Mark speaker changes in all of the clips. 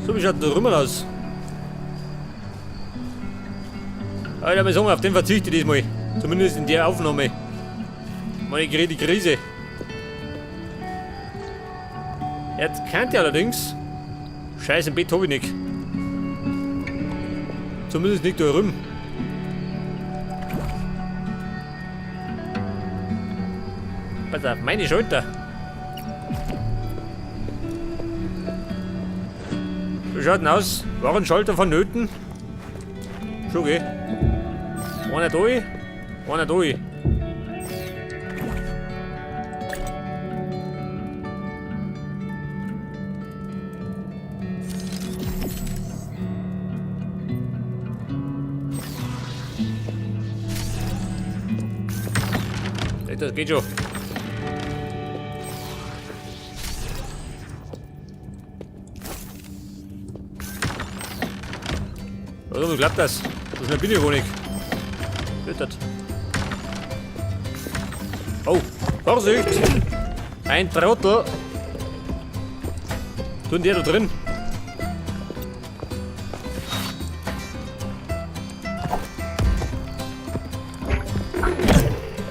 Speaker 1: So, wie schaut der Rümmel aus? Alter, mal sagen, auf den verzichte ich diesmal. Zumindest in der Aufnahme. Meine gerede Krise. Jetzt kennt ihr allerdings. Scheiß, im Bett hab ich nicht. Zumindest nicht da rum. Pass auf, meine Schulter. Wie schaut denn aus? Waren Schalter vonnöten? Schon geh. Einer da, einer da. Das geht schon. Warum klappt das? So schnell bin ich wohl nicht. Tötet. Oh, Vorsicht! Ein Trottel! Tun der da drin?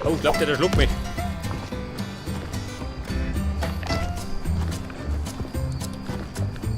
Speaker 1: Oh, glaubt der schluckt mich.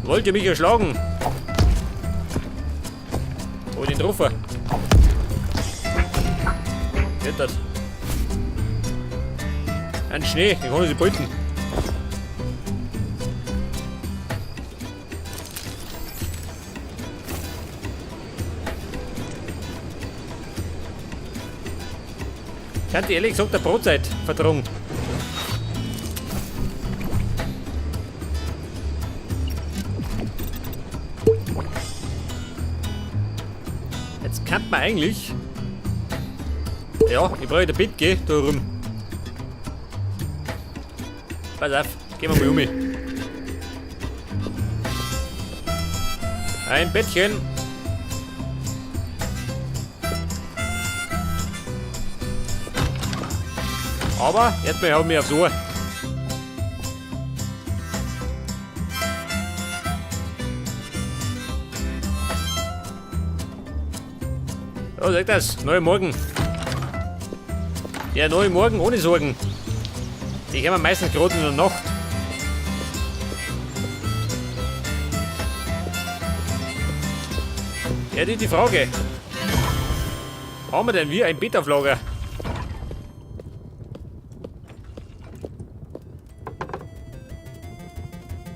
Speaker 1: Wollt ihr mich erschlagen? Oh, den Truffer. Geht das? Ein Schnee, den kann ich sie beuten. Ich hatte ehrlich gesagt der Brotzeit verdrungen. Jetzt kann man eigentlich. Ja, ich brauche ein Bett, geh da rum. Pass auf, gehen wir mal um. Ein Bettchen. Aber erstmal haben wir aufs Ohr. Oh, sag das, neue Morgen. Ja, neue Morgen ohne Sorgen. Die haben wir meistens gerade in der Nacht. Ja, die Frage. Haben wir denn wie ein Bett auf Lager?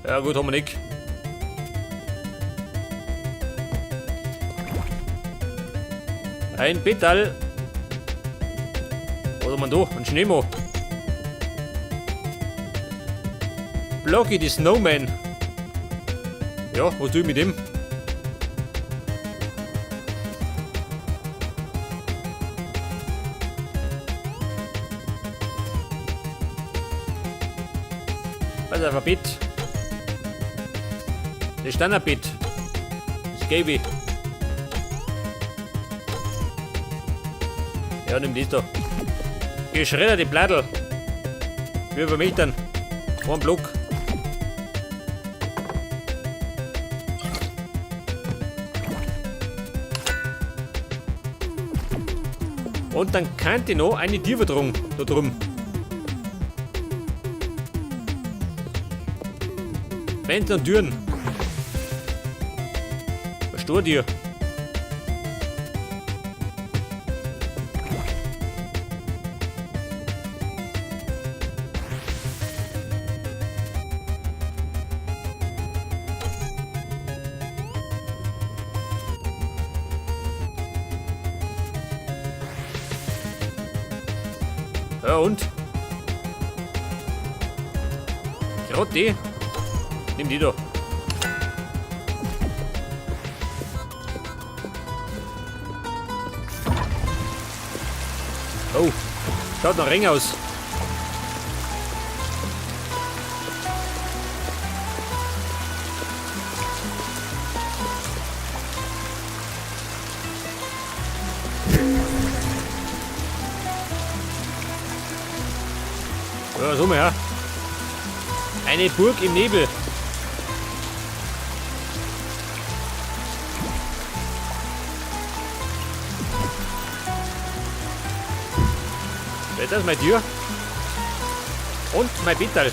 Speaker 1: Ja gut, haben wir nicht. Ein Bettal. Was haben wir da? Ein Schneemann. Blocky the Snowman. Ja, was tue ich mit dem? Was auf ein Bett? Das Standardbett. Das Gelbe. Ja, nimm das da. Geschredderte Blattel. Wie über mich dann. Ein Block. Und dann könnte noch eine Tierverdrung da drum. Fenster und Türen. Verstehe dir. Ja und? Gerade die. Nimm die da. Oh, schaut nach Ring aus. Ja, so mal her. Eine Burg im Nebel. Das ist meine Tür. Und mein Bitterl.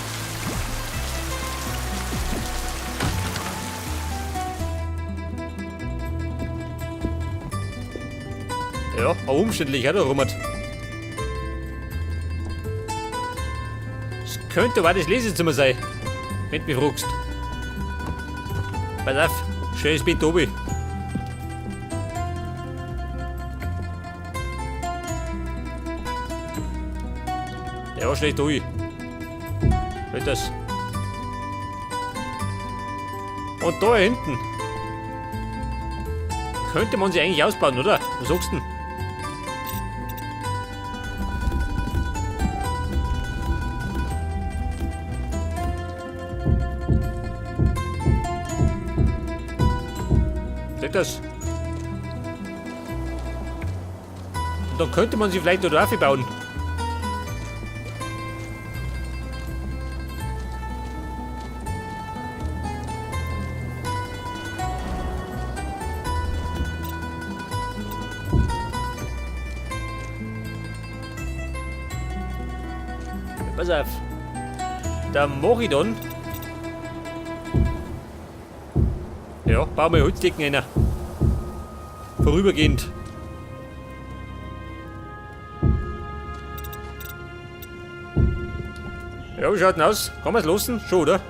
Speaker 1: Ja, auch umständlich, hat er rummert. Es könnte aber das Lesezimmer sein, wenn du mich fragst. Pass auf, schönes Bett oben. Ja, schlecht durch. Halt das. Und da hinten könnte man sie eigentlich ausbauen, oder? Was sagst du denn? Seht das? Und dann könnte man sie vielleicht da drauf bauen. Pass auf. Da mache ich dann. Ja, bauen wir Holzdecken rein. Vorübergehend. Ja, wie schaut denn aus? Kann man es lassen? Schon, oder?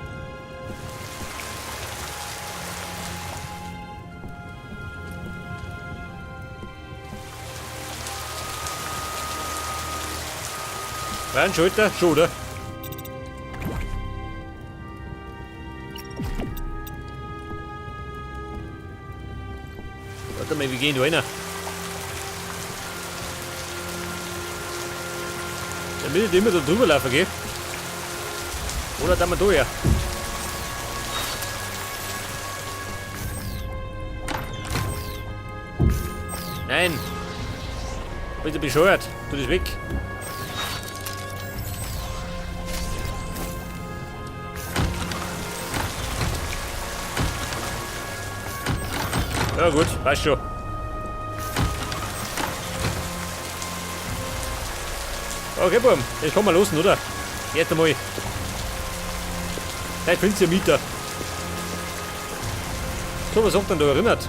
Speaker 1: Rein, Schalter, schon, oder? Warte mal, wir gehen da rein. Damit nicht immer da drüber laufen, gell? Oder da mal da her. Nein! Bist du bescheuert? Tu das weg! Ja gut, passt schon. Okay, Buben, das kann man losen, oder? Jetzt einmal. Vielleicht findest du ja Mieter. So, was habt ihr denn da erinnert?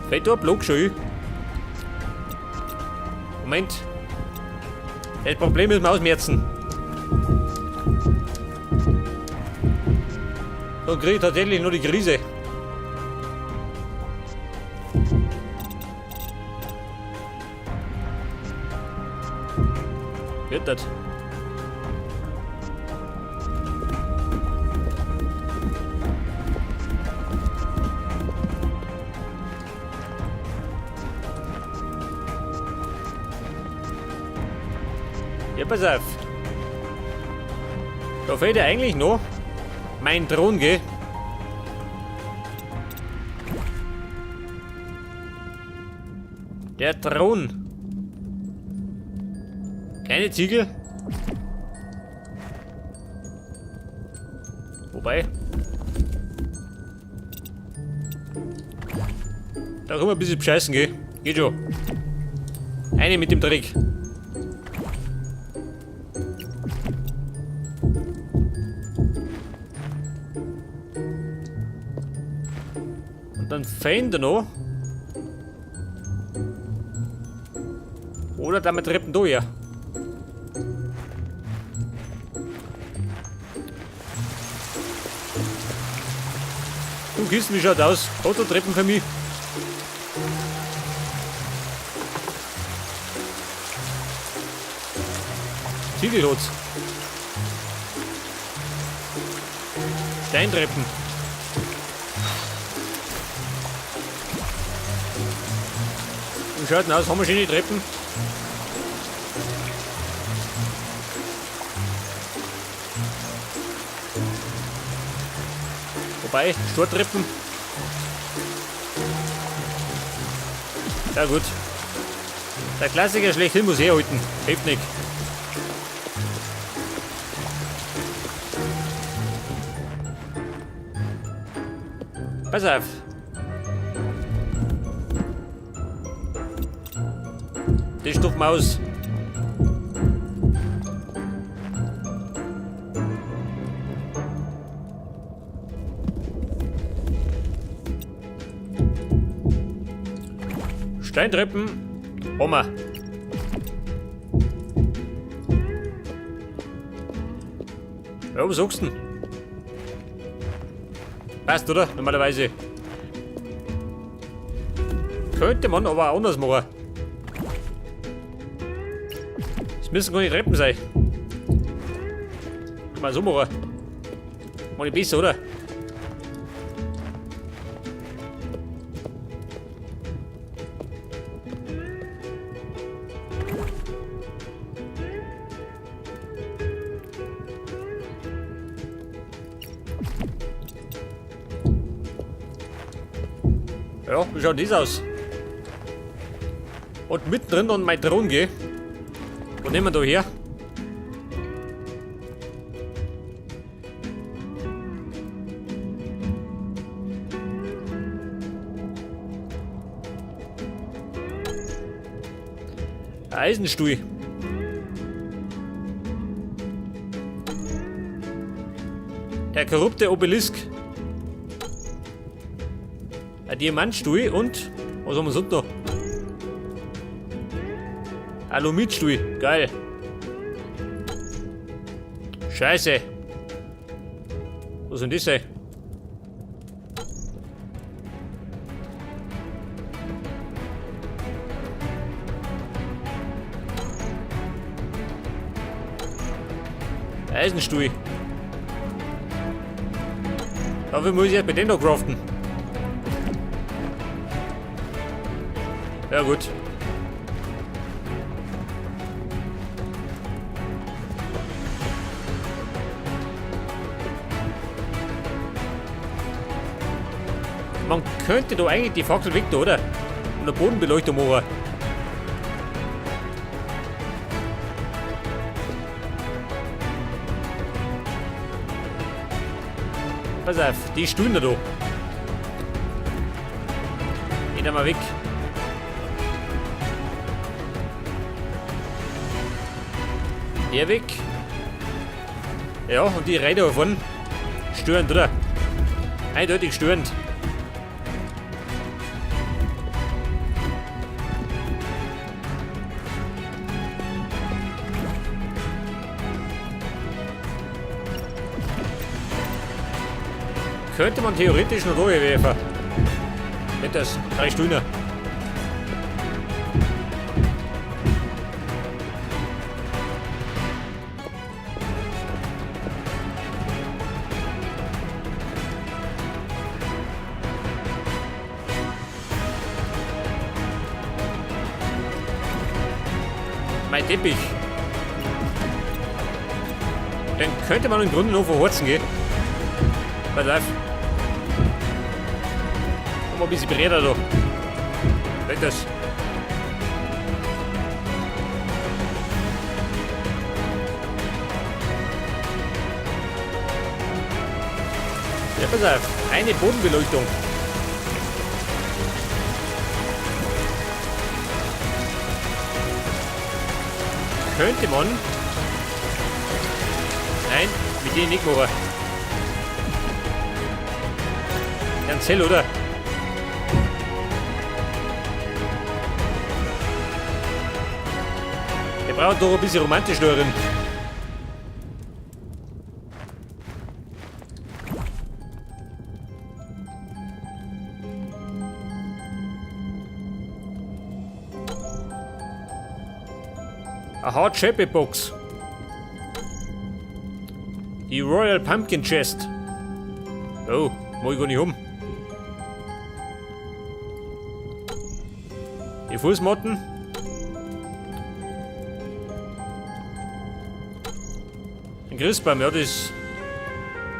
Speaker 1: Fällt da ein Block schon ein? Moment. Das Problem müssen wir ausmerzen. Dann kriege ich tatsächlich nur die Krise. Wird das? Ja, pass auf. Da fehlt ja eigentlich noch mein Thron, gell? Der Thron. Keine Ziegel. Wobei. Da können wir ein bisschen bescheißen, gell? Geht schon. Eine mit dem Trick. Dann fehlen da noch. Oder damit Treppen da her. Du Kisten, wie schaut aus? Hat da Treppen für mich? Ziegel hat's. Steintreppen. Wie schaut denn aus? Haben wir schöne Treppen? Wobei, Sturtreppen. Ja gut. Der Klassiker schlechthin muss herhalten. Hilft nicht. Pass auf. Die Stufmaus. Steintreppen. Oma. Ja, was sagst du denn? Passt, oder? Normalerweise. Könnte man aber auch anders machen. Es müssen gar nicht Treppen sein. Mal so machen. Mal nicht besser, oder? Ja, wie schaut das aus? Und mittendrin dann mein Thron gehe. Wo nehmen wir da her? Ein Eisenstuhl. Der korrupte Obelisk. Ein Diamantstuhl und was haben wir sonst noch? Alumitstuhl, geil. Scheiße. Was soll das sein? Eisenstuhl. Dafür muss ich jetzt bei dem noch craften. Ja gut. Man könnte da eigentlich die Fackel weg, oder? Und eine Bodenbeleuchtung machen. Pass auf, die Stühlen da. Geht einmal weg. Der weg. Ja, und die Räder davon. Störend, oder? Eindeutig störend. Könnte man theoretisch noch durchwerfen. Nicht das, 3 Stunden. Mein Teppich. Den könnte man im Grunde noch verhurzen gehen. Pass auf. Mal ein bisschen Bretter da. Weg das. Ja, pass auf. Eine Bodenbeleuchtung. Könnte man. Nein, mit denen nicht machen. Ganz hell, oder? Der braucht doch ein bisschen romantisch darin. A Hard Shape Box. Die Royal Pumpkin Chest. Oh, muss ich gar nicht um. Die Fußmatten. Ein Christbaum, ja, das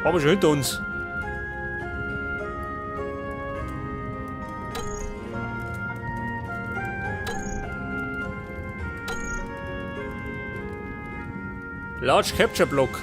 Speaker 1: haben wir schon hinter uns. Large Capture Block.